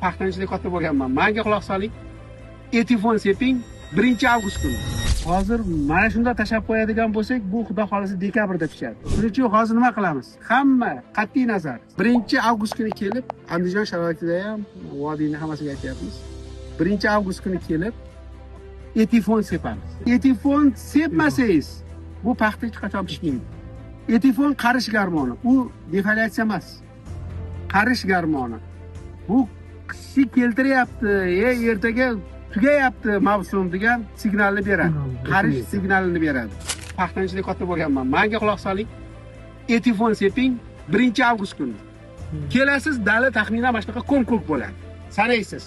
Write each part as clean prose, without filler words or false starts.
paxtachilik katta bo'lganman. Menga quloq soling. Etifon seping 1-avgust kuni. Hozir mana shunda tashab qo'yadigan bo'lsak, bu xudo xolasa dekabrda pishadi. Shuning uchun hozir nima qilamiz? Hamma qat'iy nazar 1-avgust kuni kelib, Andijon sharoitida ham vodiyni hammasiga aytyapmiz. 1-avgust kuni kelib etifon sepamiz. Etifon sepmasangiz, bu paxta hech qachon pishmaydi. Etifon qarish garmoni, u defoliatsiya emas. Qarish garmoni. Bu kishi keltiryapti, ertaga tugayapti mavsum degan signalni beradi. Qarish signalini beradi. Paxtachilik katta bo'lganman. Menga quloq soling. Etifon seping 1-avgust kuni. Kelasiz, dala taxminan mana shunaqa ko'm-ko'k bo'ladi. Sanaysiz.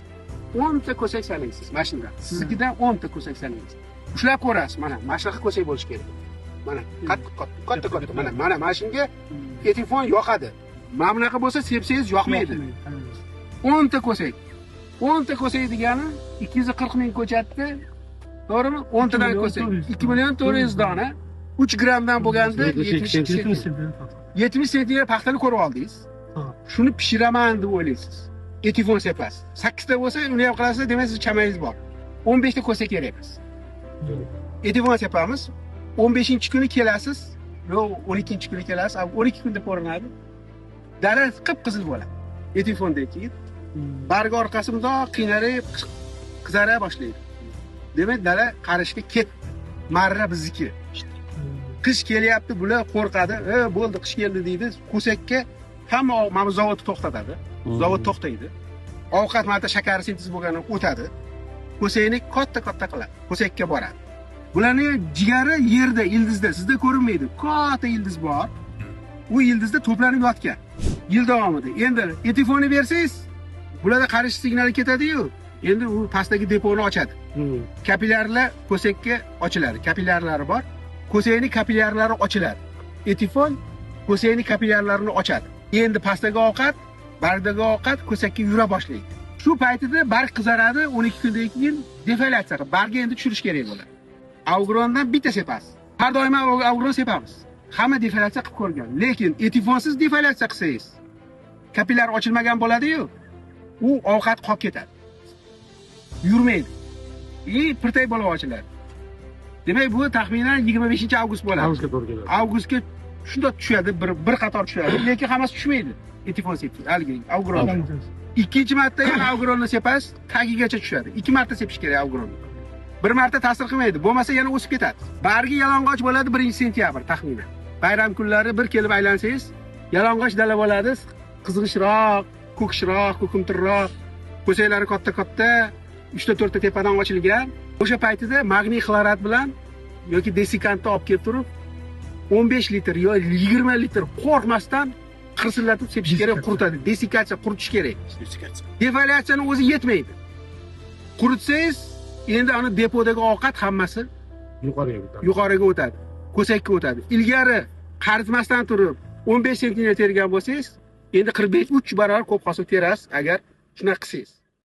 10 ta ko'sak sanaysiz mashinada. Siznikidan 10 ta ko'sak sanaysiz. Ushlab ko'rasiz. Mana shunaqa ko'sak bo'lish kerak. Mana katta. Mana shunga etifon yoqadi. Mana bunaqa bo'lsa sepsangiz yoqmaydi. 10 ta ko'sak. 10 ta ko'sak degani 240 ming ko'chatni, to'g'rimi? 10 tadan ko'sak 2.400.000 dona 3 grammdan bo'lganda 70 sentner paxtani ko'rib oldingiz. Shuni pishiraman deb o'ylaysiz. Etifon sepasiz. 8 ta bo'lsa, uni ham qilasiz, demak siz chamayingiz bor. 15 ta ko'sak kerak emas. Etifon sepamiz. 15-kuni kelasiz, yo 12-kuni kelasiz, 12 kunda ko'rinadi. Dala qip-qizil bo'ladi. Etifondek keyin bargi orqasi bundoq qiynalib, qizara boshlaydi. Demak, dala qarishga ket. Marra bizniki. Qish kelyapti, bular qo'rqadi. Bo'ldi, qish keldi deydi. Ko'sakka hamma mana zavod to'xtatadi. Zavod to'xtaydi. Ovqat marta shakar sintez bo'lganini o'tadi. Ko'sakni katta qiladi. Ko'sakka boradi. Bularning jigari yerda, ildizda, sizda ko'rinmaydi. Katta ildiz bor. U ildizda to'planib yotgan. Yil davomida. Endi etifonni bersangiz, bularda qarish signali ketadi-yu. Endi u pastdagi deponi ochadi. Kapillyarlar ko'sakka ochiladi. Kapillyarlari bor. Ko'sakning kapillyarlari ochiladi. Etifon ko'sakning kapillyarlarini ochadi. Endi pastdagi ovqat, bargdagi ovqat ko'sakka yura boshlaydi. Shu paytida barg qizaradi, 12 kundan keyin defoliatsiya qilib, bargga endi tushirish kerak bo'ladi. Avgrondan bitta sepasiz. Har doim avgron sepamiz. Hamma defoliatsiya qilib ko'rgan. Lekin etifonsiz defoliatsiya qilsangiz, kapillyar ochilmagan bo'ladi-yu. U ovqat qolib ketadi. Yurmaydi. Pirtay bo'lib ochiladi. Demak, bu taxminan 25-avgust bo'ladi. Avgustga shunday tushadi, bir qator tushadi. Lekin hammasi tushmaydi. Etifon sepsiz, haligi avgron. Ikkinchi marta yana avgronni sepasiz, tagigacha tushadi. 2 marta sepish kerak avgronni. Bir marta ta'sir qilmaydi, bo'lmasa yana o'sib ketadi. Bargi yalang'och bo'ladi 1-sentyabr taxminan. Bayram kunlari bir kelib aylansangiz, yalang'och dala bo'ladi, qizg'ishroq, ko'kishroq, ko'kimtirroq, ko'saklari katta, 3-4 ta tepadan ochilgan. O'sha paytida magniy xlorat bilan yoki desikantni olib kelib turib 15 litr yoki 20 litr qo'rqmasdan qirsillatib sepish kerak, quritadi. Desikatsiya quritish kerak. Defoliatsiyani o'zi yetmaydi. Quritsangiz, endi ana depodagi ovqat hammasi yuqoriga o'tadi. Ko'sakka o'tadi. Ilgari qaritmasdan turib 15 sentner tergan bo'lsangiz, endi 43 barobar ko'p hosil terasiz agar shunaqa qilsangiz.